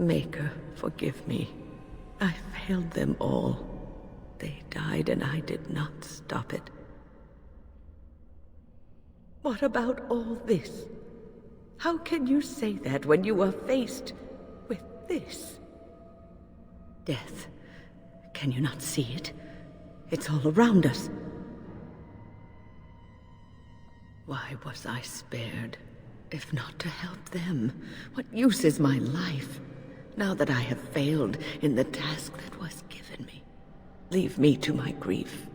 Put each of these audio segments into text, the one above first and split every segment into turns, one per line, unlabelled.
Maker, forgive me. I failed them all. They died and I did not stop it. What about all this? How can you say that when you are faced with this? Death. Can you not see it? It's all around us. Why was I spared? If not to help them, what use is my life, now that I have failed in the task that was given me? Leave me to my grief.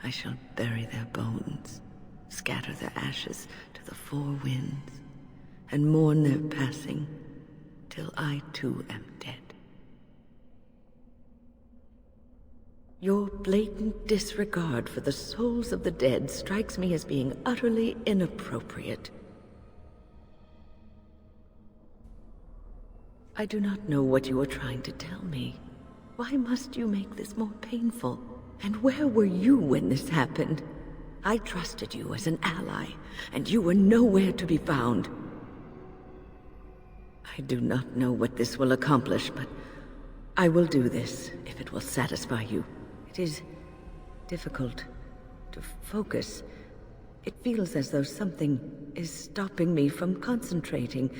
I shall bury their bones, scatter their ashes to the four winds, and mourn their passing, till I too am dead. Your blatant disregard for the souls of the dead strikes me as being utterly inappropriate. I do not know what you are trying to tell me. Why must you make this more painful? And where were you when this happened? I trusted you as an ally, and you were nowhere to be found. I do not know what this will accomplish, but I will do this if it will satisfy you. It is difficult to focus. It feels as though something is stopping me from concentrating.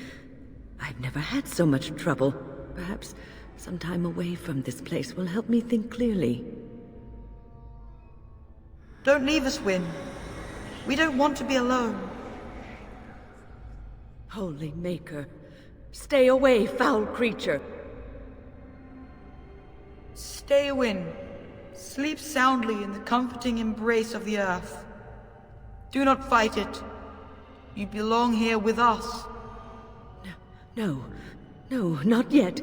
I've never had so much trouble. Perhaps some time away from this place will help me think clearly.
Don't leave us, Wynne. We don't want to be alone.
Holy Maker, stay away, foul creature!
Stay, Wynne. Sleep soundly in the comforting embrace of the earth. Do not fight it. You belong here with us.
No, not yet.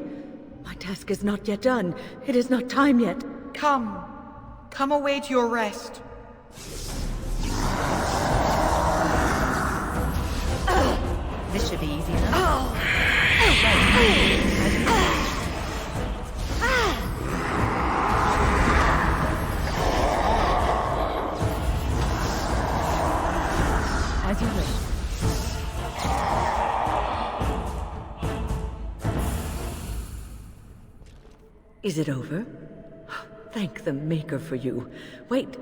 My task is not yet done. It is not time yet.
Come away to your rest.
This should be easy enough. As you wish.
Is it over? Thank the Maker for you. Wait,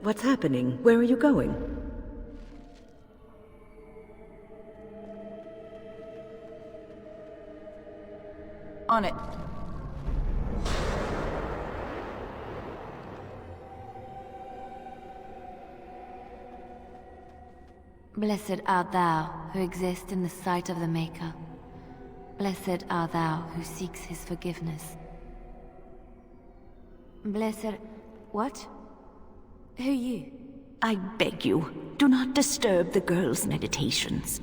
what's happening? Where are you going?
On it.
Blessed art thou who exists in the sight of the Maker. Blessed art thou who seeks his forgiveness. Blessed... what? Who you?
I beg you, do not disturb the girl's meditations.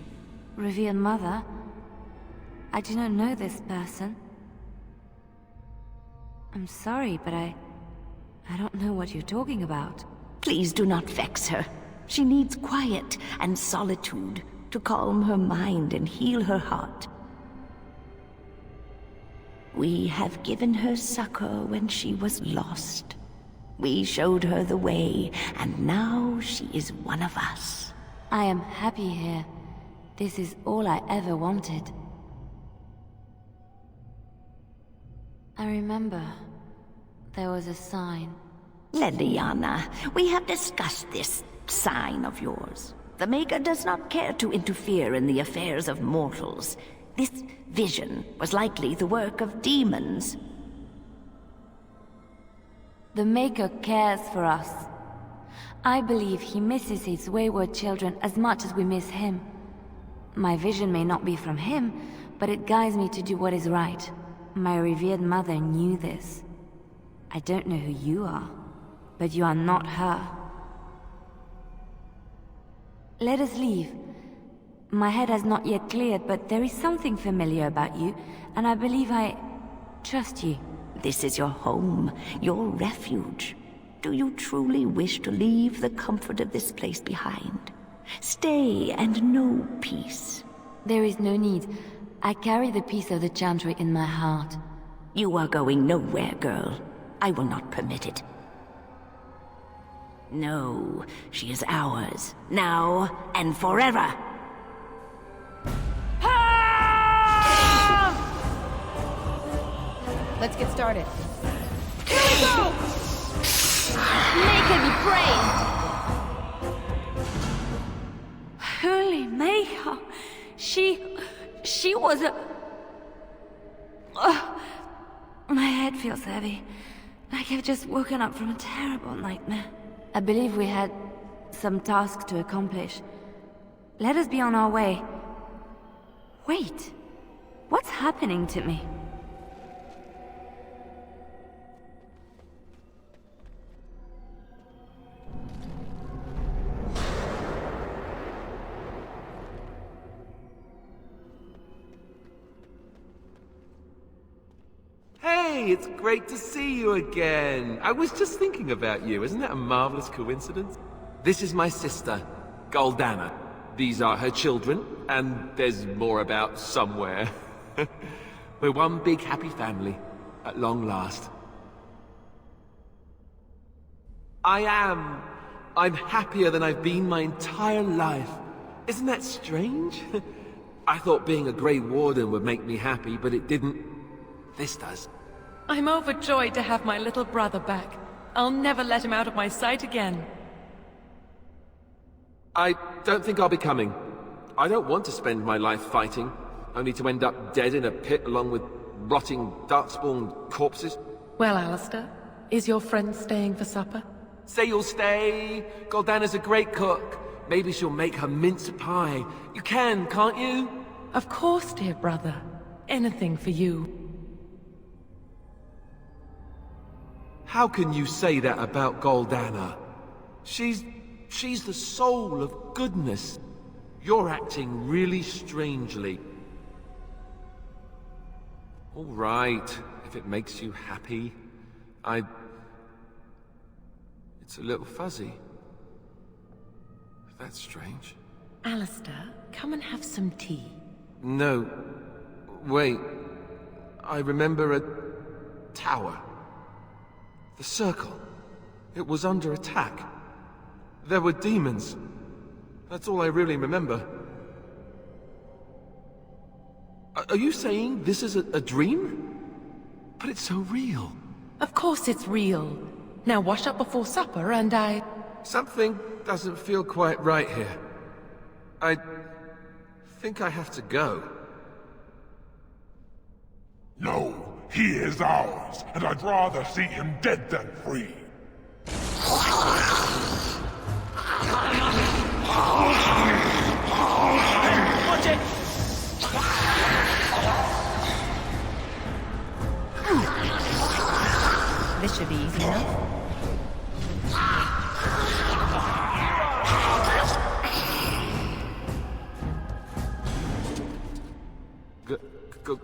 Revered Mother? I do not know this person. I'm sorry, but I don't know what you're talking about.
Please do not vex her. She needs quiet and solitude to calm her mind and heal her heart. We have given her succor when she was lost. We showed her the way, and now she is one of us.
I am happy here. This is all I ever wanted. I remember there was a sign.
Leliana, we have discussed this sign of yours. The Maker does not care to interfere in the affairs of mortals. This vision was likely the work of demons.
The Maker cares for us. I believe he misses his wayward children as much as we miss him. My vision may not be from him, but it guides me to do what is right. My revered mother knew this. I don't know who you are, but you are not her. Let us leave. My head has not yet cleared, but there is something familiar about you, and I believe I trust you.
This is your home, your refuge. Do you truly wish to leave the comfort of this place behind? Stay and know peace.
There is no need. I carry the peace of the Chantry in my heart.
You are going nowhere, girl. I will not permit it. No, she is ours, now and forever.
Let's get started.
Here we go! Make her be praised! Holy Maker! She was a... My head feels heavy. Like I've just woken up from a terrible nightmare. I believe we had some task to accomplish. Let us be on our way. Wait. What's happening to me?
Hey, it's great to see you again. I was just thinking about you. Isn't that a marvelous coincidence? This is my sister, Guldana. These are her children, and there's more about somewhere. We're one big happy family, at long last. I'm happier than I've been my entire life. Isn't that strange? I thought being a Grey Warden would make me happy, but it didn't. This does.
I'm overjoyed to have my little brother back. I'll never let him out of my sight again.
I don't think I'll be coming. I don't want to spend my life fighting, only to end up dead in a pit along with rotting darkspawn corpses.
Well, Alistair, is your friend staying for supper?
Say you'll stay. Guldana's a great cook. Maybe she'll make her mince pie. You can, can't you?
Of course, dear brother. Anything for you.
How can you say that about Guldana? She's the soul of goodness. You're acting really strangely. All right, if it makes you happy. It's a little fuzzy. That's strange.
Alistair, come and have some tea.
No. Wait. I remember a tower. The circle. It was under attack. There were demons. That's all I really remember. Are you saying this is a dream? But it's so real.
Of course it's real. Now wash up before supper and
Something doesn't feel quite right here. I think I have to go.
No, he is ours, and I'd rather see him dead than free.
Watch it!
This should be easy enough.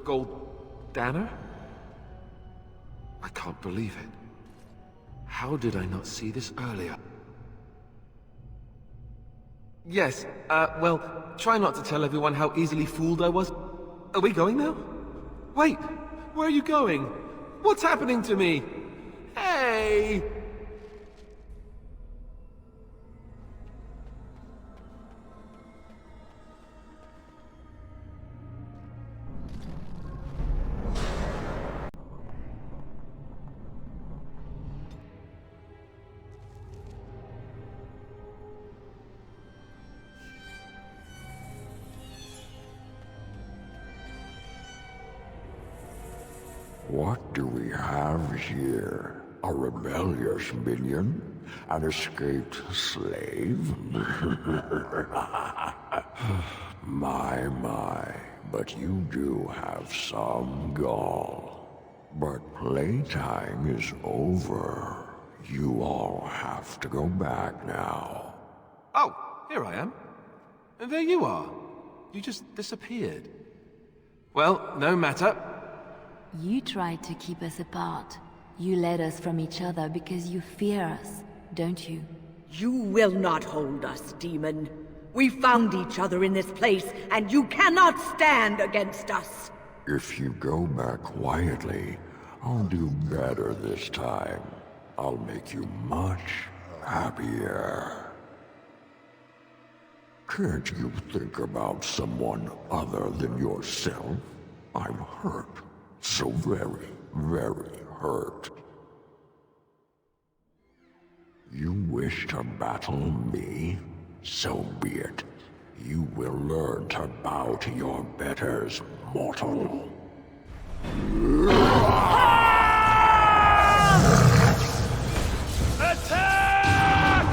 Guldana? I can't believe it. How did I not see this earlier? Yes, well, try not to tell everyone how easily fooled I was. Are we going now? Wait, where are you going? What's happening to me? Hey!
What do we have here? A rebellious minion? An escaped slave? My, but you do have some gall. But playtime is over. You all have to go back now.
Oh, here I am. And there you are. You just disappeared. Well, no matter.
You tried to keep us apart. You led us from each other because you fear us, don't you?
You will not hold us, demon. We found each other in this place, and you cannot stand against us.
If you go back quietly, I'll do better this time. I'll make you much happier. Can't you think about someone other than yourself? I'm hurt. So very, very hurt. You wish to battle me? So be it. You will learn to bow to your betters, mortal.
Attack!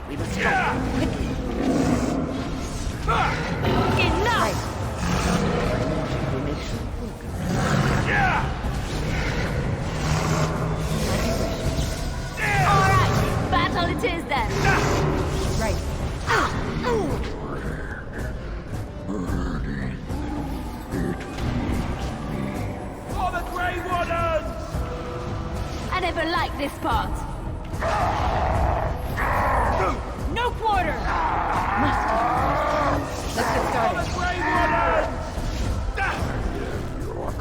We must stop quickly. Enough! All right, battle it is then.
Right.
For the Grey Wardens!
I never liked this part.
No quarter! Let's get started.
Grey Wardens!
Your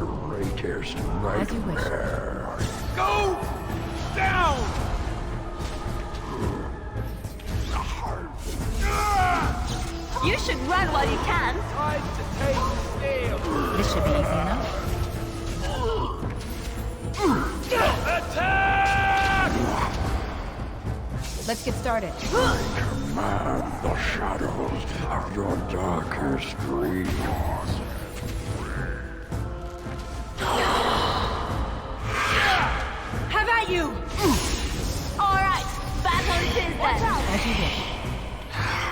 greatest
As you wish.
nightmare.
Go down!
You should run while you can.
Try to take steel.
This should be easy enough.
Attack!
Let's get started.
Command the shadows of your darkest dreams.
Have at you!
All right, battle it is then.
As you wish.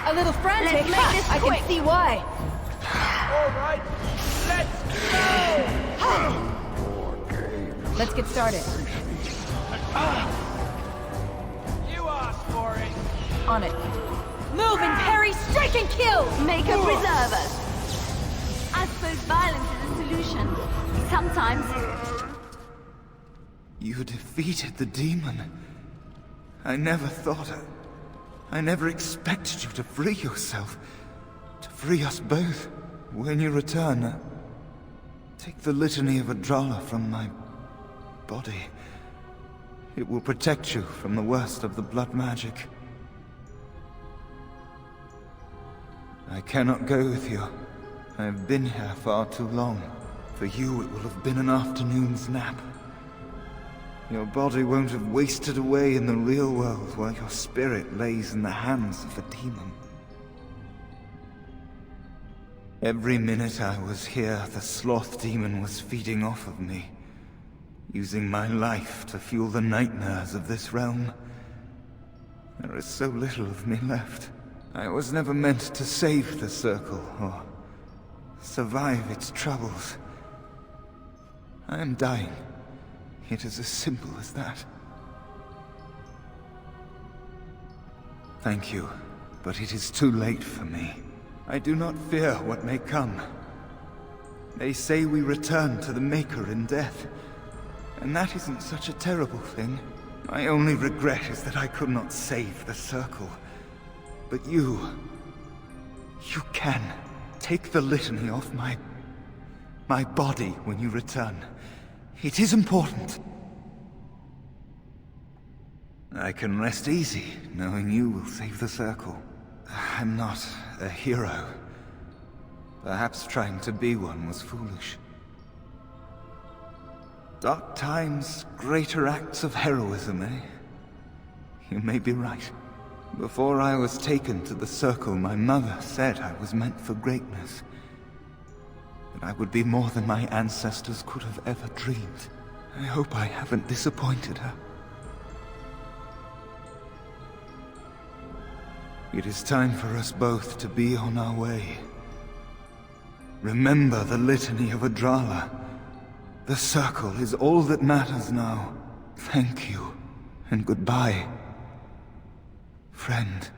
A little frantic.
Let's make this
I
quick.
can see why.
All right, let's go!
Let's get started.
You asked for it.
On it. Move and parry, strike and kill!
Make her preserve us. I suppose violence is a solution. Sometimes.
You defeated the demon. I never never expected you to free yourself. To free us both. When you return, take the litany of Adrala from my body. It will protect you from the worst of the blood magic. I cannot go with you. I have been here far too long. For you, it will have been an afternoon's nap. Your body won't have wasted away in the real world while your spirit lays in the hands of the demon. Every minute I was here, the Sloth demon was feeding off of me, using my life to fuel the nightmares of this realm. There is so little of me left. I was never meant to save the Circle, or survive its troubles. I am dying. It is as simple as that. Thank you, but it is too late for me. I do not fear what may come. They say we return to the Maker in death, and that isn't such a terrible thing. My only regret is that I could not save the Circle. But you can. Take the litany off my body when you return. It is important. I can rest easy, knowing you will save the Circle. I'm not a hero. Perhaps trying to be one was foolish. Dark times, greater acts of heroism, eh? You may be right. Before I was taken to the Circle, my mother said I was meant for greatness. That I would be more than my ancestors could have ever dreamed. I hope I haven't disappointed her. It is time for us both to be on our way. Remember the litany of Adrala. The Circle is all that matters now. Thank you, and goodbye, friend.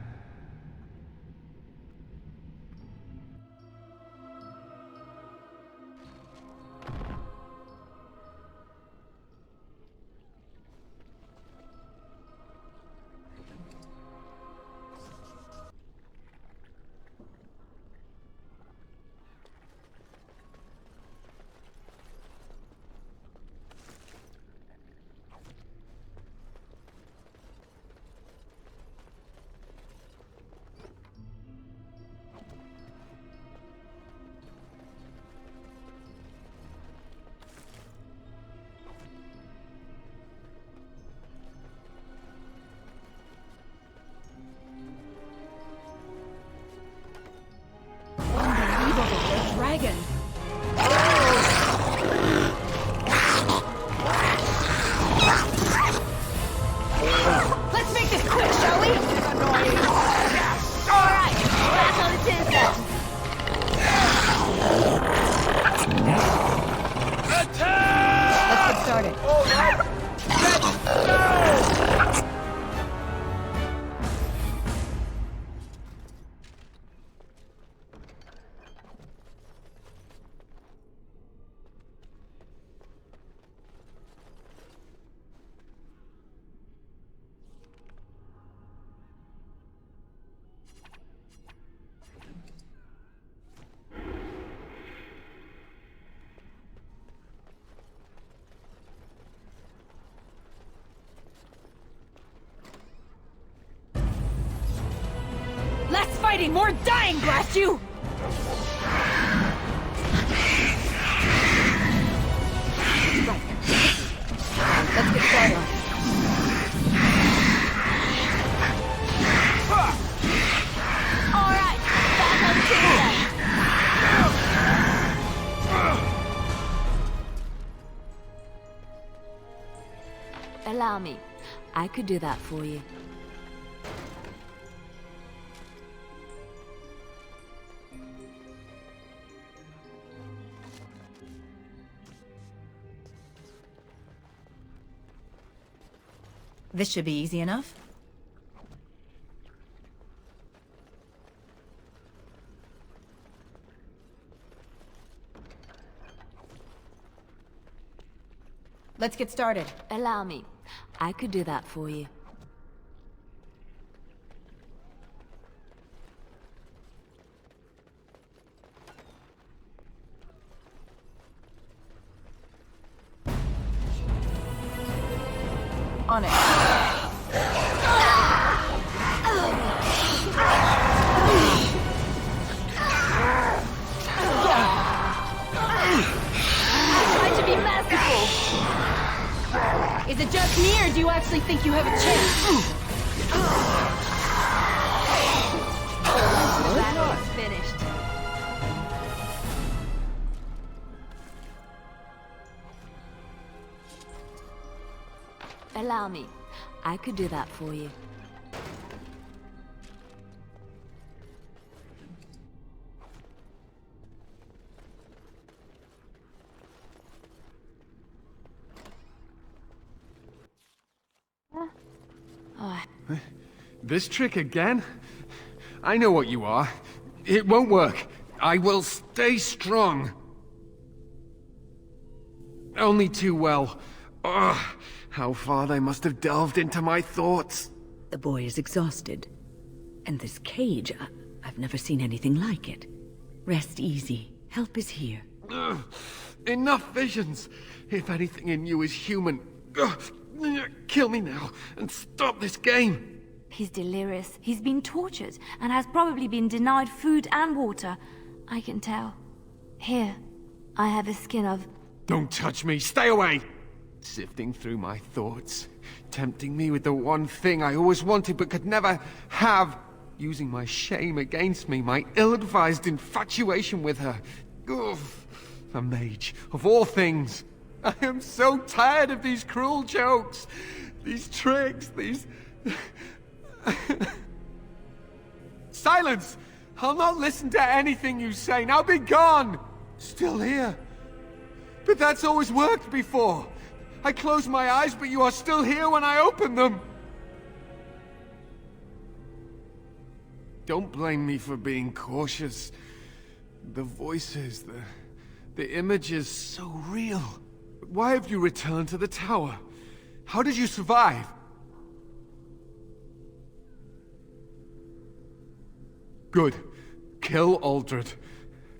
dragon. Let's make this quick, shall we? Alright, back on the tin then. Let's get started. Less fighting, more dying, blast you! Let's get started. Alright, back on the
Allow me. I could do that for you.
This should be easy enough. Let's get started.
Allow me. I could do that for you.
On it.
Try to be merciful.
Is it just me, or do you actually think you have a chance?
The battle is finished. Allow me. I could do that for you.
This trick again? I know what you are. It won't work. I will stay strong. Only too well. Ugh, how far they must have delved into my thoughts.
The boy is exhausted. And this cage, I've never seen anything like it. Rest easy. Help is here.
Ugh, enough visions. If anything in you is human, kill me now and stop this game.
He's delirious. He's been tortured and has probably been denied food and water. I can tell. Here, I have a skin of...
Don't touch me. Stay away. Sifting through my thoughts, tempting me with the one thing I always wanted but could never have. Using my shame against me, my ill-advised infatuation with her. Ugh, a mage, of all things. I am so tired of these cruel jokes, these tricks, these... Silence! I'll not listen to anything you say. Now be gone! Still here. But that's always worked before. I close my eyes, but you are still here when I open them. Don't blame me for being cautious. The voices, the images, so real. Why have you returned to the tower? How did you survive? Good. Kill Uldred.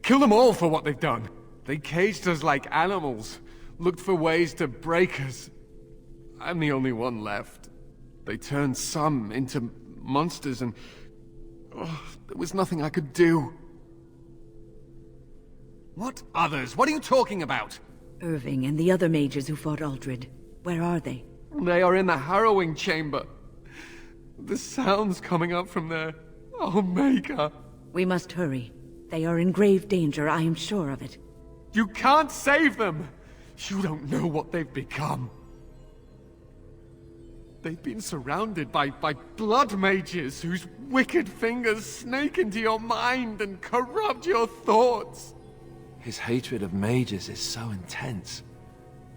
Kill them all for what they've done. They caged us like animals, looked for ways to break us. I'm the only one left. They turned some into monsters and... there was nothing I could do. What others? What are you talking about?
Irving and the other mages who fought Uldred. Where are they?
They are in the harrowing chamber. The sounds coming up from there. Oh, Maker.
We must hurry. They are in grave danger, I am sure of it.
You can't save them! You don't know what they've become. They've been surrounded by blood mages whose wicked fingers snake into your mind and corrupt your thoughts.
His hatred of mages is so intense.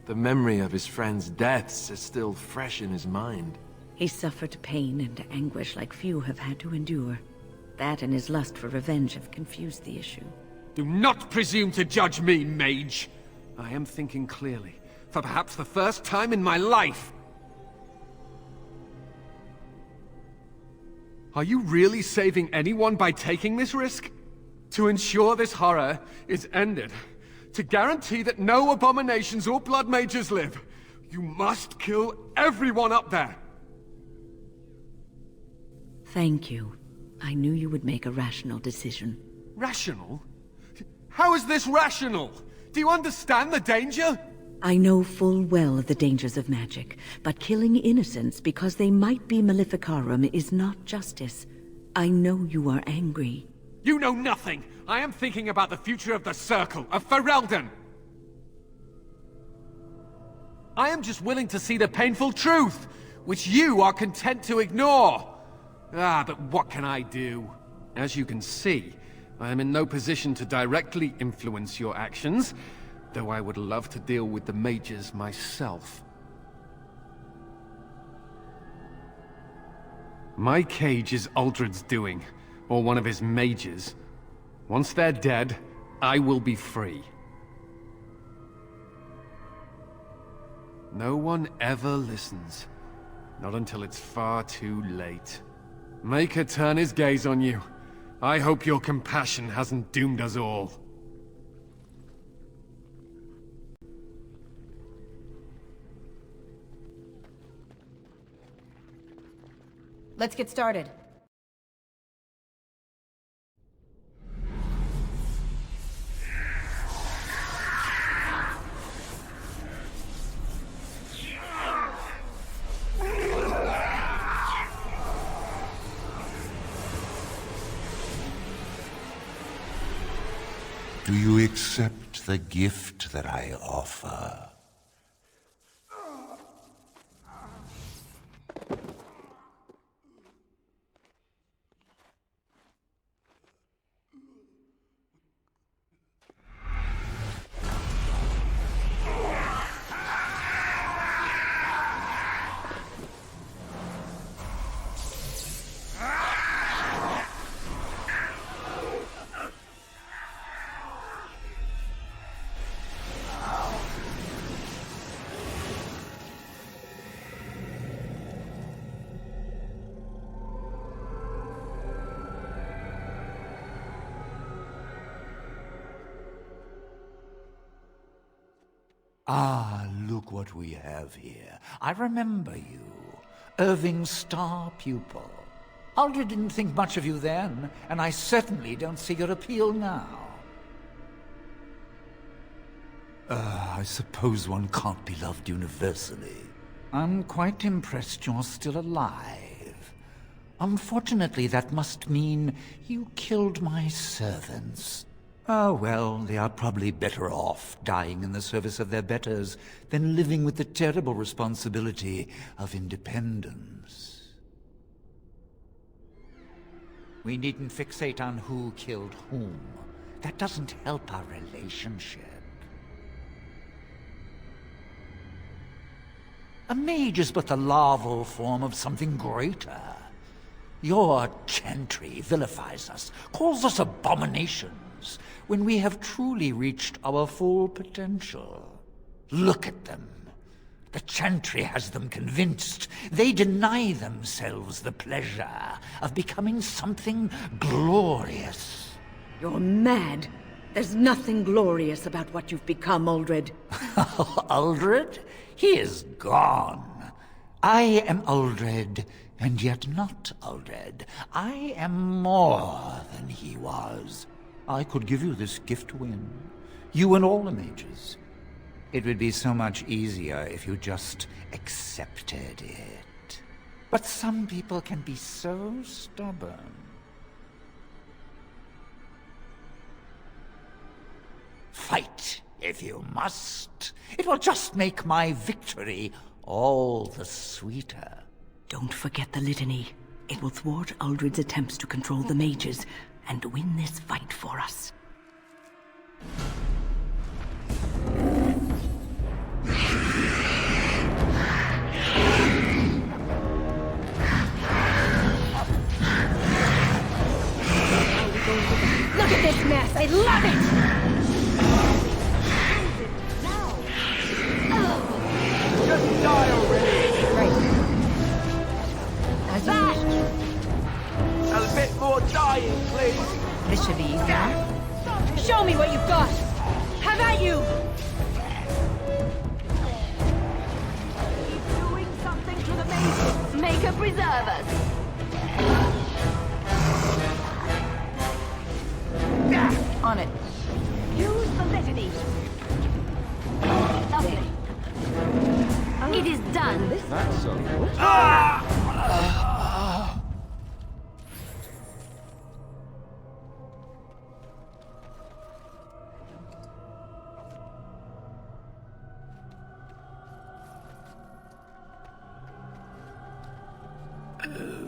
The memory of his friends' deaths is still fresh in his mind.
He suffered pain and anguish like few have had to endure. That and his lust for revenge have confused the issue.
Do not presume to judge me, mage! I am thinking clearly, for perhaps the first time in my life. Are you really saving anyone by taking this risk? To ensure this horror is ended, to guarantee that no abominations or blood mages live, you must kill everyone up there!
Thank you. I knew you would make a rational decision.
Rational? How is this rational? Do you understand the danger?
I know full well the dangers of magic, but killing innocents because they might be Maleficarum is not justice. I know you are angry.
You know nothing! I am thinking about the future of the Circle, of Ferelden! I am just willing to see the painful truth, which you are content to ignore! But what can I do? As you can see, I am in no position to directly influence your actions, though I would love to deal with the mages myself. My cage is Uldred's doing, or one of his mages. Once they're dead, I will be free. No one ever listens. Not until it's far too late. Maker turn his gaze on you. I hope your compassion hasn't doomed us all.
Let's get started.
Do you accept the gift that I offer? Ah, look what we have here. I remember you. Irving's star pupil. Uldred didn't think much of you then, and I certainly don't see your appeal now. I suppose one can't be loved universally. I'm quite impressed you're still alive. Unfortunately, that must mean you killed my servants. Oh, well, they are probably better off dying in the service of their betters than living with the terrible responsibility of independence. We needn't fixate on who killed whom. That doesn't help our relationship. A mage is but the larval form of something greater. Your chantry vilifies us, calls us abominations, when we have truly reached our full potential. Look at them. The chantry has them convinced. They deny themselves the pleasure of becoming something glorious.
You're mad. There's nothing glorious about what you've become, Uldred.
Uldred? He is gone. I am Uldred, and yet not Uldred. I am more than he was. I could give you this gift to win. You and all the mages. It would be so much easier if you just accepted it. But some people can be so stubborn. if you must. It will just make my victory all the sweeter.
Don't forget the litany. It will thwart Uldred's attempts to control the mages and win this fight for us.
Look at this mess! I love it!
Just die already!
Right. As that!
A bit more dying, please!
This should be easy, huh? Show me what you've got! Have at you!
Keep doing something to the mages.
Maker preserve us.
On it.
Use the litany.
Lovely. It is done.
That's so cool.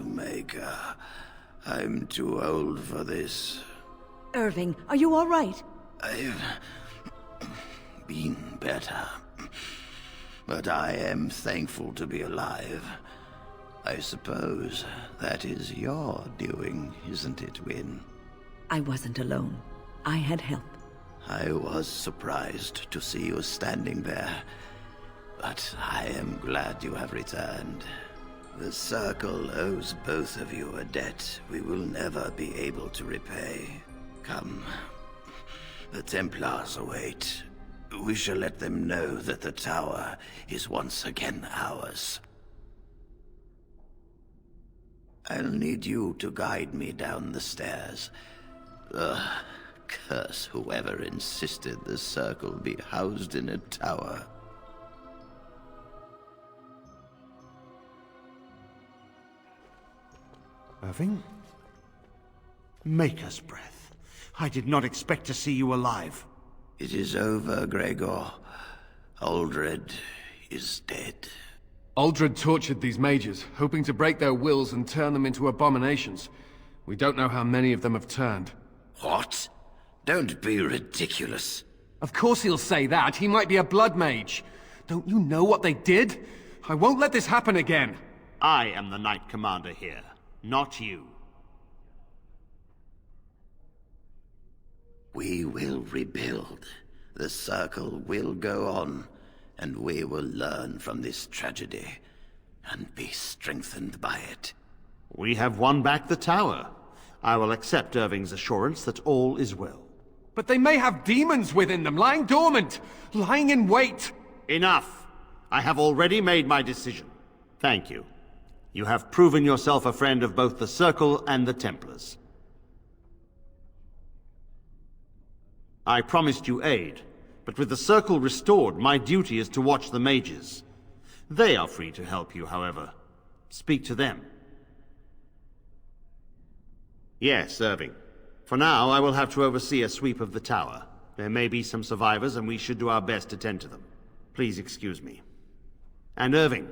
Maker, I'm too old for this.
Irving, are you all right?
I've been better, but I am thankful to be alive. I suppose that is your doing, isn't it, Wynne?
I wasn't alone. I had help.
I was surprised to see you standing there, but I am glad you have returned. The Circle owes both of you a debt we will never be able to repay. Come. The Templars await. We shall let them know that the tower is once again ours. I'll need you to guide me down the stairs. Curse whoever insisted the Circle be housed in a tower.
Irving? Maker's breath. I did not expect to see you alive.
It is over, Gregor. Uldred is dead.
Uldred tortured these mages, hoping to break their wills and turn them into abominations. We don't know how many of them have turned.
What? Don't be ridiculous.
Of course he'll say that. He might be a blood mage. Don't you know what they did? I won't let this happen again.
I am the Knight Commander here, not you.
We will rebuild. The Circle will go on, and we will learn from this tragedy, and be strengthened by it.
We have won back the tower. I will accept Irving's assurance that all is well.
But they may have demons within them, lying dormant, lying in wait.
Enough! I have already made my decision. Thank you. You have proven yourself a friend of both the Circle and the Templars. I promised you aid, but with the Circle restored, my duty is to watch the mages. They are free to help you, however. Speak to them. Yes, Irving. For now, I will have to oversee a sweep of the tower. There may be some survivors, and we should do our best to tend to them. Please excuse me. And Irving,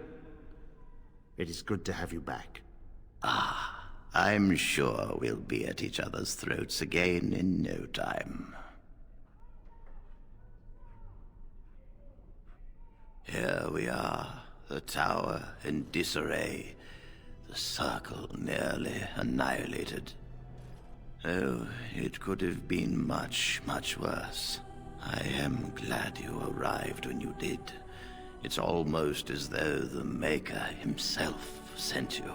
it is good to have you back.
I'm sure we'll be at each other's throats again in no time. Here we are, the tower in disarray, the Circle nearly annihilated. Oh, it could have been much, much worse. I am glad you arrived when you did. It's almost as though the Maker himself sent you.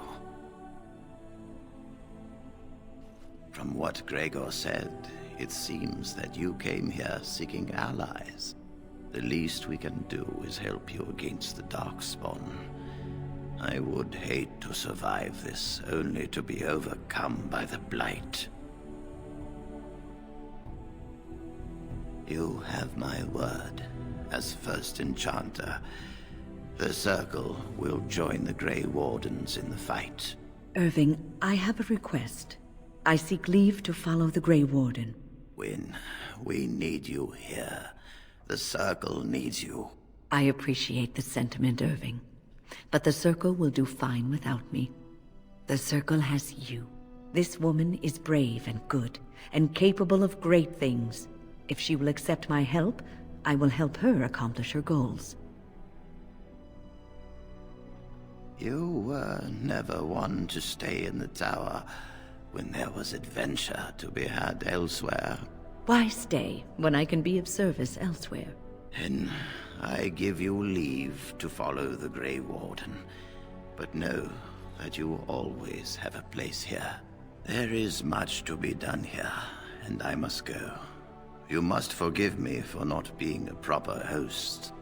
From what Gregor said, it seems that you came here seeking allies. The least we can do is help you against the Darkspawn. I would hate to survive this, only to be overcome by the Blight. You have my word. As first enchanter, the Circle will join the Grey Wardens in the fight.
Irving, I have a request. I seek leave to follow the Grey Warden.
Wynne, we need you here.
The Circle needs you.
I appreciate the sentiment, Irving. But the Circle will do fine without me. The Circle has you. This woman is brave and good, and capable of great things. If she will accept my help, I will help her accomplish her goals.
You were never one to stay in the tower when there was adventure to be had elsewhere.
Why stay when I can be of service elsewhere?
Then I give you leave to follow the Grey Warden, but know that you always have a place here. There is much to be done here, and I must go. You must forgive me for not being a proper host.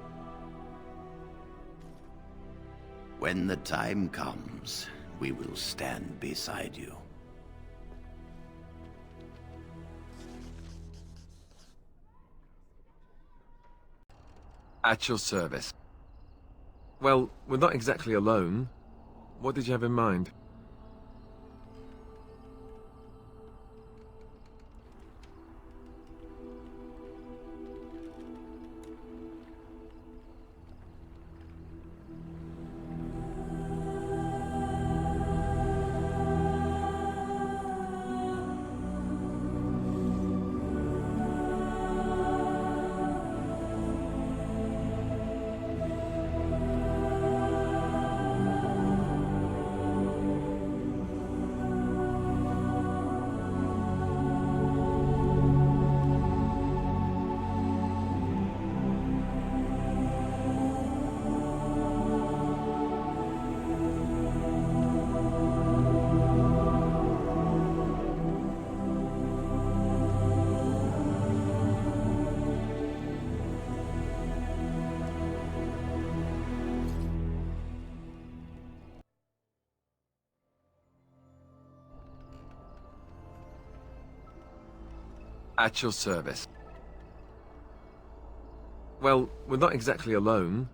When the time comes, we will stand beside you.
At your service. Well, we're not exactly alone. What did you have in mind? At your service. Well, we're not exactly alone.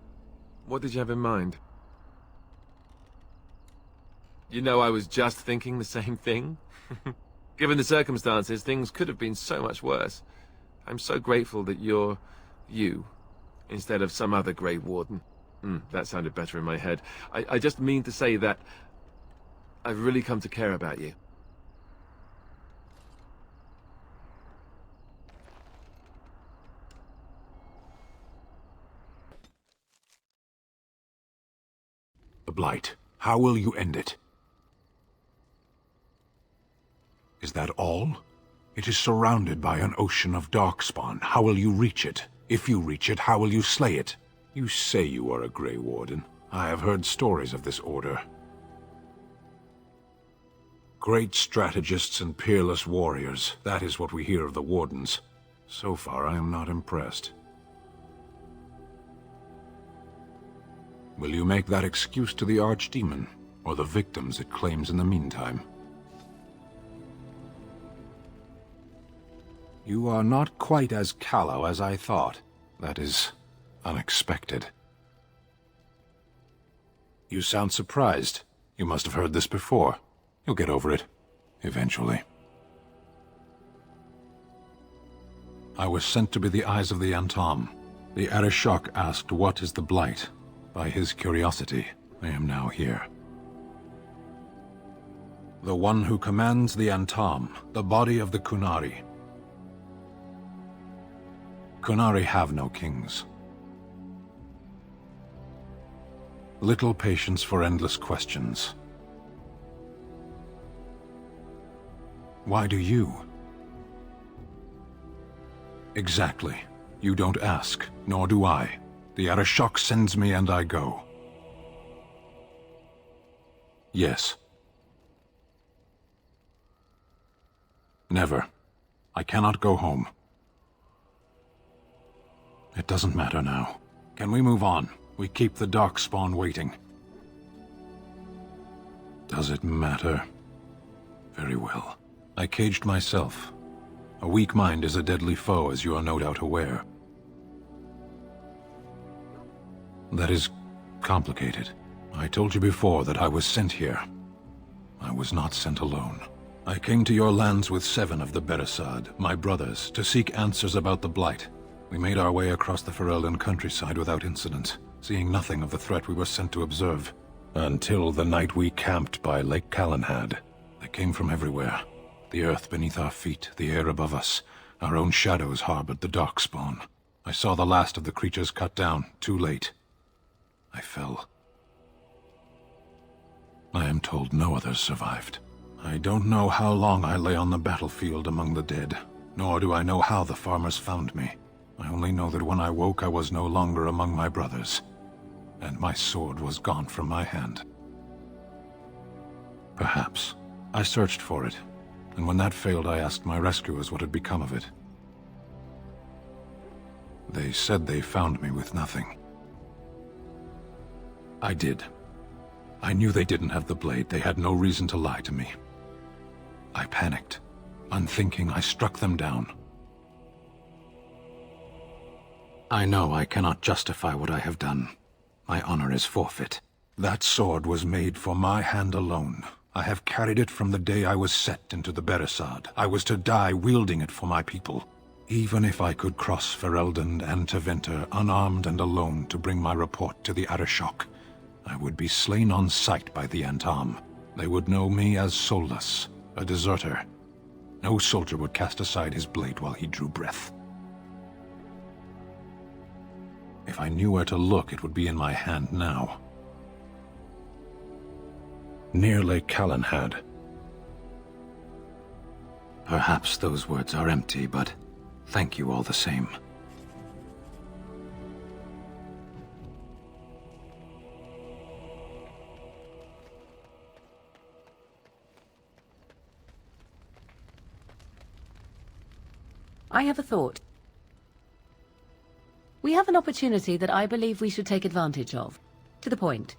What did you have in mind? You know, I was just thinking the same thing. Given the circumstances, things could have been so much worse. I'm so grateful that you're you, instead of some other Grey Warden. That sounded better in my head. I just mean to say that I've really come to care about you.
The Blight. How will you end it? Is that all? It is surrounded by an ocean of darkspawn. How will you reach it? If you reach it, how will you slay it? You say you are a Grey Warden. I have heard stories of this order. Great strategists and peerless warriors. That is what we hear of the Wardens. So far, I am not impressed. Will you make that excuse to the Archdemon, or the victims it claims in the meantime? You are not quite as callow as I thought. That is unexpected. You sound surprised. You must have heard this before. You'll get over it, eventually. I was sent to be the eyes of the Antom. The Arishok asked, "What is the Blight?" By his curiosity, I am now here. The one who commands the Antom, the body of the Qunari. Qunari have no kings. Little patience for endless questions. Why do you? Exactly. You don't ask, nor do I. The Arishok sends me and I go. Yes. Never. I cannot go home. It doesn't matter now. Can we move on? We keep the Darkspawn waiting. Does it matter? Very well. I caged myself. A weak mind is a deadly foe, as you are no doubt aware. That is complicated. I told you before that I was sent here. I was not sent alone. I came to your lands with 7 of the Beresad, my brothers, to seek answers about the Blight. We made our way across the Ferelden countryside without incident, seeing nothing of the threat we were sent to observe. Until the night we camped by Lake Calenhad. They came from everywhere. The earth beneath our feet, the air above us. Our own shadows harbored the darkspawn. I saw the last of the creatures cut down, too late. I fell. I am told no others survived. I don't know how long I lay on the battlefield among the dead, nor do I know how the farmers found me. I only know that when I woke I was no longer among my brothers, and my sword was gone from my hand. Perhaps. I searched for it, and when that failed I asked my rescuers what had become of it. They said they found me with nothing. I did. I knew they didn't have the blade. They had no reason to lie to me. I panicked. Unthinking, I struck them down. I know I cannot justify what I have done. My honor is forfeit. That sword was made for my hand alone. I have carried it from the day I was set into the Beresad. I was to die wielding it for my people. Even if I could cross Ferelden and Tevinter unarmed and alone to bring my report to the Arishok, I would be slain on sight by the Antam. They would know me as soulless, a deserter. No soldier would cast aside his blade while he drew breath. If I knew where to look, it would be in my hand now. Near Lake Calenhad. Perhaps those words are empty, but thank you all the same.
I have a thought. We have an opportunity that I believe we should take advantage of. To the point.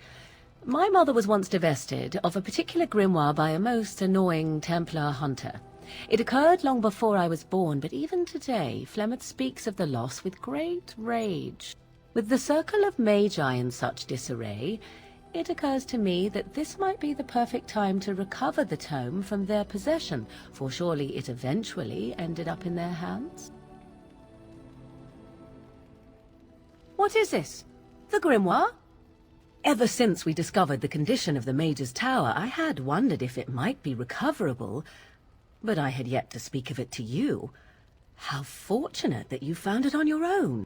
My mother was once divested of a particular grimoire by a most annoying Templar hunter. It occurred long before I was born, but even today, Flemeth speaks of the loss with great rage. With the circle of magi in such disarray, it occurs to me that this might be the perfect time to recover the tome from their possession, for surely it eventually ended up in their hands. What is this? The grimoire? Ever since we discovered the condition of the Mage's Tower, I had wondered if it might be recoverable, but I had yet to speak of it to you. How fortunate that you found it on your own.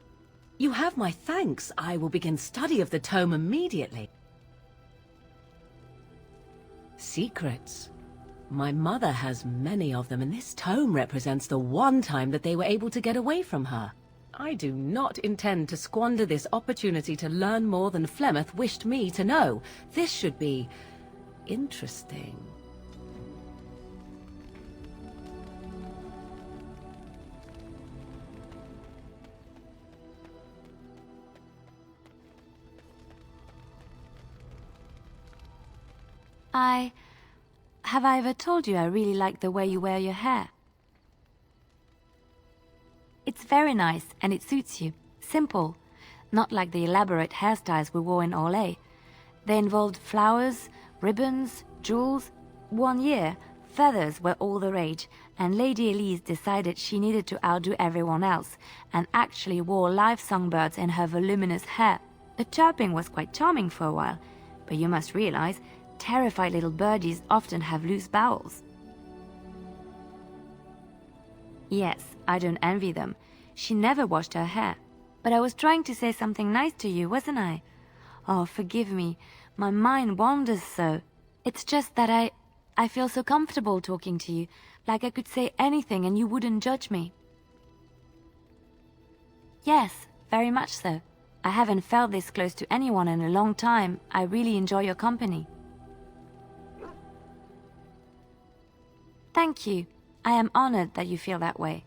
You have my thanks. I will begin study of the tome immediately. Secrets. My mother has many of them, and this tome represents the one time that they were able to get away from her. I do not intend to squander this opportunity to learn more than Flemeth wished me to know. This should be interesting.
Have I ever told you I really like the way you wear your hair? It's very nice, and it suits you. Simple. Not like the elaborate hairstyles we wore in Orlais. They involved flowers, ribbons, jewels. One year, feathers were all the rage, and Lady Elise decided she needed to outdo everyone else, and actually wore live songbirds in her voluminous hair. The chirping was quite charming for a while, but you must realize, terrified little birdies often have loose bowels. Yes, I don't envy them. She never washed her hair. But I was trying to say something nice to you, wasn't I? Oh, forgive me. My mind wanders so. It's just that I feel so comfortable talking to you, like I could say anything and you wouldn't judge me. Yes, very much so. I haven't felt this close to anyone in a long time. I really enjoy your company. Thank you. I am honored that you feel that way.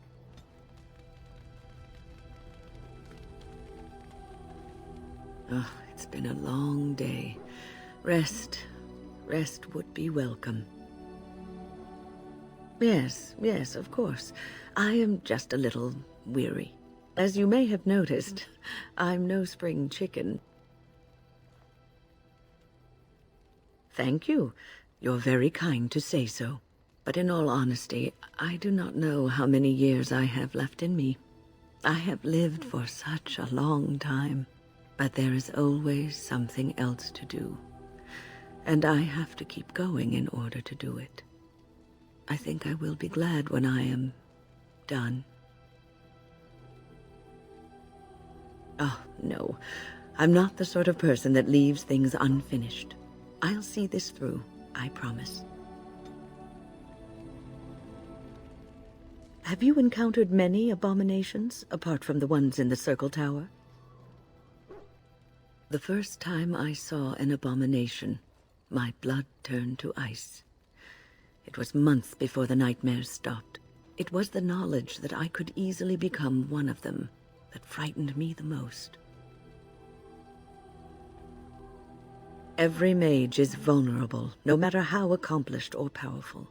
Oh, it's been a long day. Rest would be welcome. Yes, of course. I am just a little weary. As you may have noticed, I'm no spring chicken. Thank you. You're very kind to say so. But in all honesty, I do not know how many years I have left in me. I have lived for such a long time, but there is always something else to do. And I have to keep going in order to do it. I think I will be glad when I am done. Oh, no. I'm not the sort of person that leaves things unfinished. I'll see this through, I promise. Have you encountered many abominations, apart from the ones in the Circle Tower? The first time I saw an abomination, my blood turned to ice. It was months before the nightmares stopped. It was the knowledge that I could easily become one of them that frightened me the most. Every mage is vulnerable, no matter how accomplished or powerful.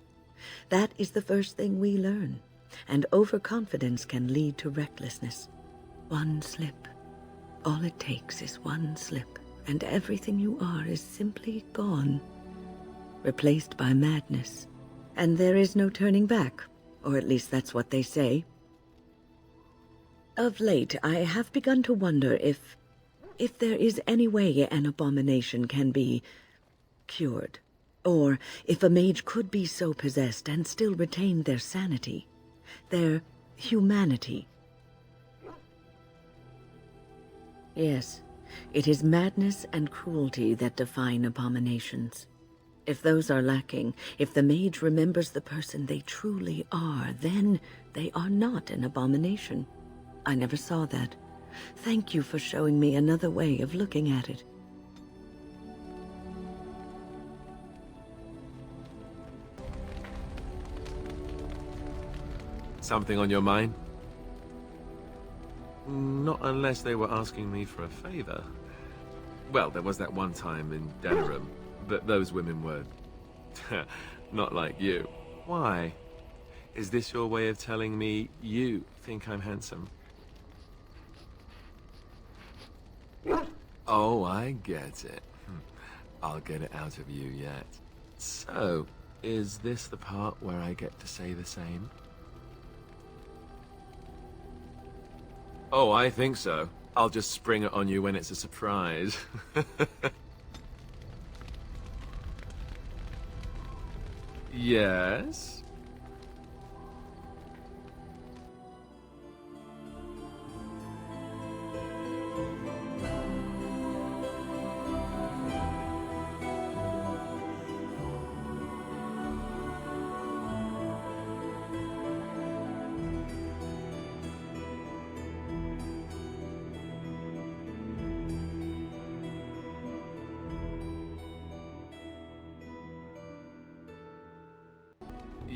That is the first thing we learn, and overconfidence can lead to recklessness. One slip. All it takes is one slip, and everything you are is simply gone, replaced by madness. And there is no turning back, or at least that's what they say. Of late, I have begun to wonder if there is any way an abomination can be cured, or if a mage could be so possessed and still retain their sanity, their humanity. Yes, it is madness and cruelty that define abominations. If those are lacking, if the mage remembers the person they truly are, then they are not an abomination. I never saw that. Thank you for showing me another way of looking at it.
Something on your mind? Not unless they were asking me for a favor. Well, there was that one time in Denerim, but those women were not like you. Why? Is this your way of telling me you think I'm handsome? Oh, I get it. I'll get it out of you yet. So, is this the part where I get to say the same? Oh, I think so. I'll just spring it on you when it's a surprise. Yes?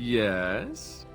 Yes?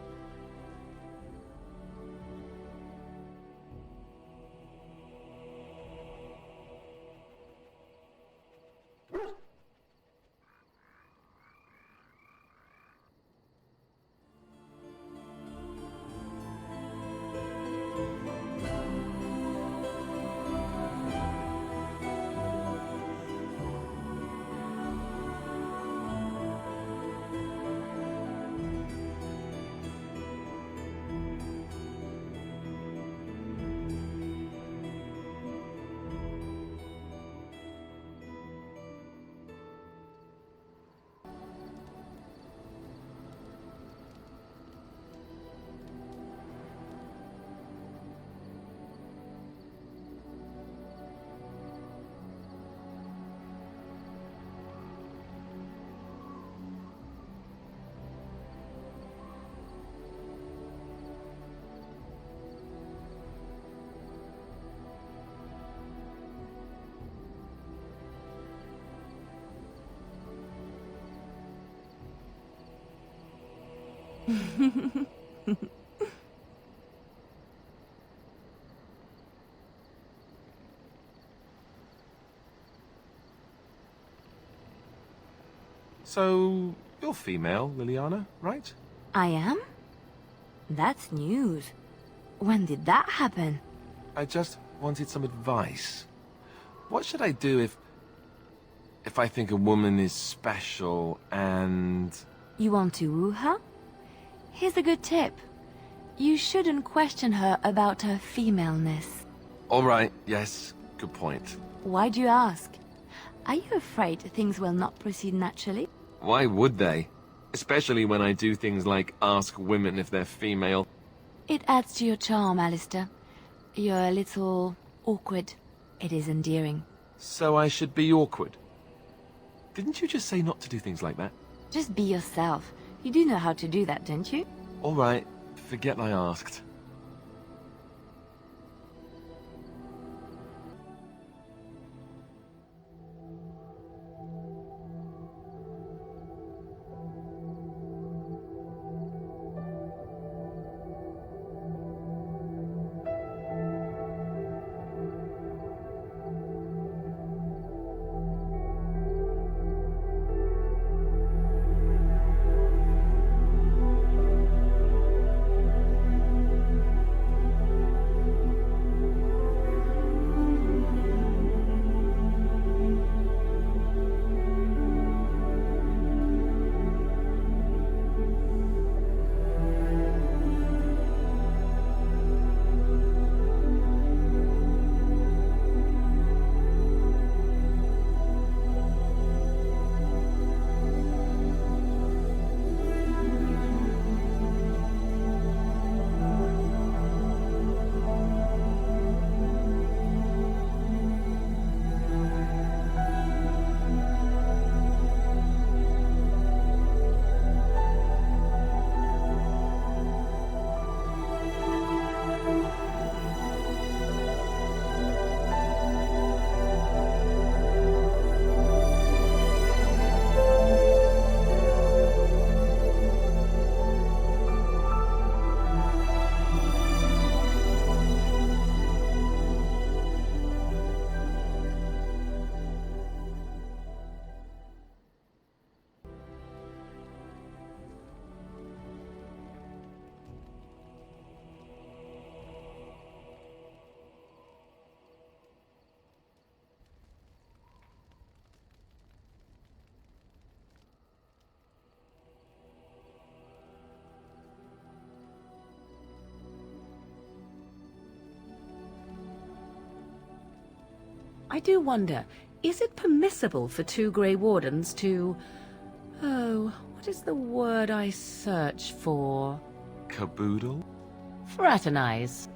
So, you're female, Liliana, right?
I am? That's news. When did that happen?
I just wanted some advice. What should I do if I think a woman is special and...
You want to woo her? Here's a good tip. You shouldn't question her about her femaleness.
All right, yes, good point.
Why do you ask? Are you afraid things will not proceed naturally?
Why would they? Especially when I do things like ask women if they're female.
It adds to your charm, Alistair. You're a little awkward. It is endearing.
So I should be awkward? Didn't you just say not to do things like that?
Just be yourself. You do know how to do that, don't you?
All right, forget I asked.
I do wonder, is it permissible for two Grey Wardens to... Oh, what is the word I search for?
Caboodle?
Fraternize.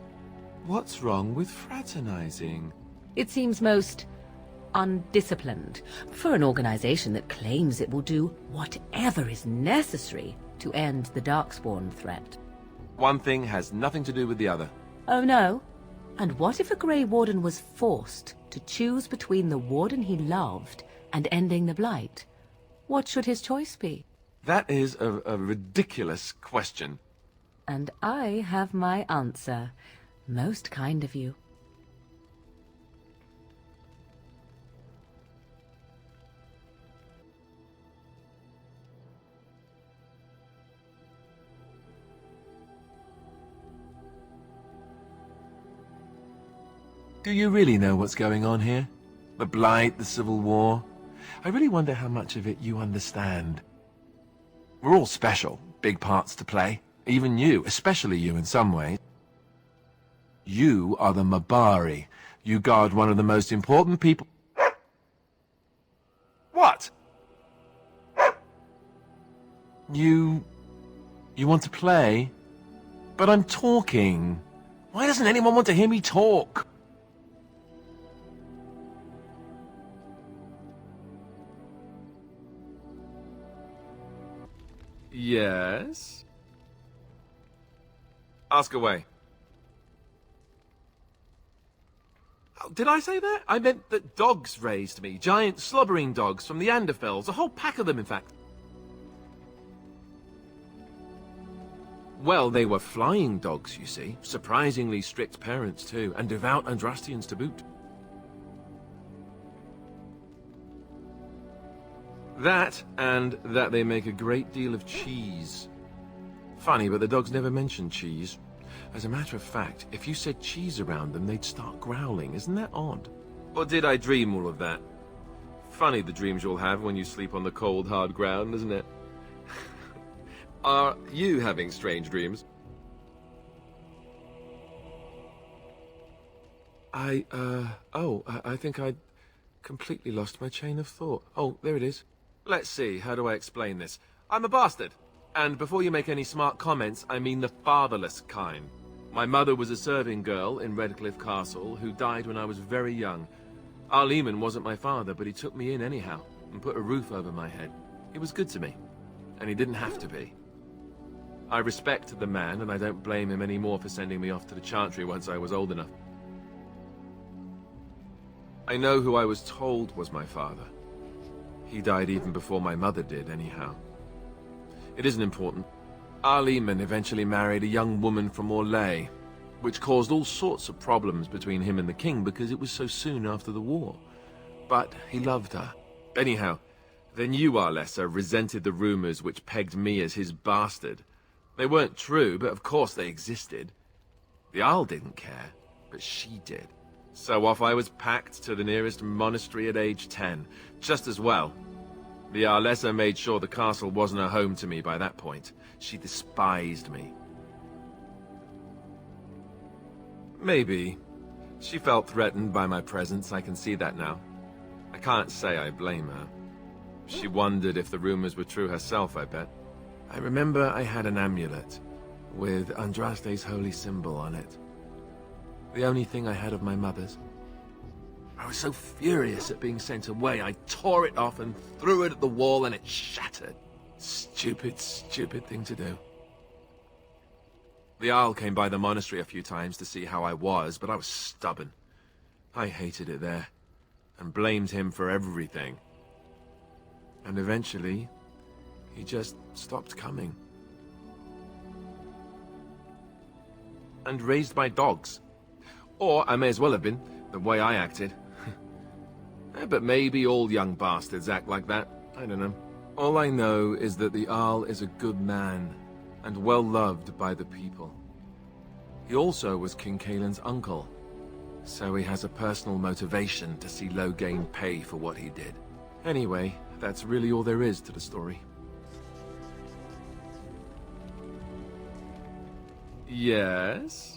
What's wrong with fraternizing?
It seems most undisciplined for an organization that claims it will do whatever is necessary to end the Darkspawn threat.
One thing has nothing to do with the other.
Oh no? And what if a Grey Warden was forced to choose between the Warden he loved and ending the Blight? What should his choice be?
That is a ridiculous question.
And I have my answer. Most kind of you.
Do you really know what's going on here? The Blight, the Civil War? I really wonder how much of it you understand. We're all special, big parts to play. Even you, especially you in some ways. You are the Mabari. You guard one of the most important people... What? You want to play? But I'm talking. Why doesn't anyone want to hear me talk? Yes? Ask away. Oh, did I say that? I meant that dogs raised me. Giant slobbering dogs from the Anderfells. A whole pack of them, in fact. Well, they were flying dogs, you see. Surprisingly strict parents, too. And devout Andrastians to boot. That, and that they make a great deal of cheese. Funny, but the dogs never mention cheese. As a matter of fact, if you said cheese around them, they'd start growling. Isn't that odd? Or did I dream all of that? Funny the dreams you'll have when you sleep on the cold, hard ground, isn't it? Are you having strange dreams? I think I'd completely lost my chain of thought. Oh, there it is. Let's see, how do I explain this? I'm a bastard. And before you make any smart comments, I mean the fatherless kind. My mother was a serving girl in Redcliffe Castle who died when I was very young. Arleman wasn't my father, but he took me in anyhow and put a roof over my head. He was good to me, and he didn't have to be. I respect the man, and I don't blame him anymore for sending me off to the Chantry once I was old enough. I know who I was told was my father. He died even before my mother did, anyhow. It isn't important. Arleman eventually married a young woman from Orlais, which caused all sorts of problems between him and the king because it was so soon after the war. But he loved her. Anyhow, then you, Arlessa, resented the rumors which pegged me as his bastard. They weren't true, but of course they existed. The Isle didn't care, but she did. So off I was packed to the nearest monastery at age 10, just as well. The Arlessa made sure the castle wasn't a home to me by that point. She despised me. Maybe. She felt threatened by my presence, I can see that now. I can't say I blame her. She wondered if the rumors were true herself, I bet. I remember I had an amulet with Andraste's holy symbol on it. The only thing I had of my mother's. I was so furious at being sent away, I tore it off and threw it at the wall and it shattered. Stupid, stupid thing to do. The Isle came by the monastery a few times to see how I was, but I was stubborn. I hated it there, and blamed him for everything. And eventually, he just stopped coming. And raised my dogs. Or I may as well have been, the way I acted. But maybe all young bastards act like that. I don't know. All I know is that the Arl is a good man, and well loved by the people. He also was King Kaelin's uncle, so he has a personal motivation to see Loghain pay for what he did. Anyway, that's really all there is to the story. Yes?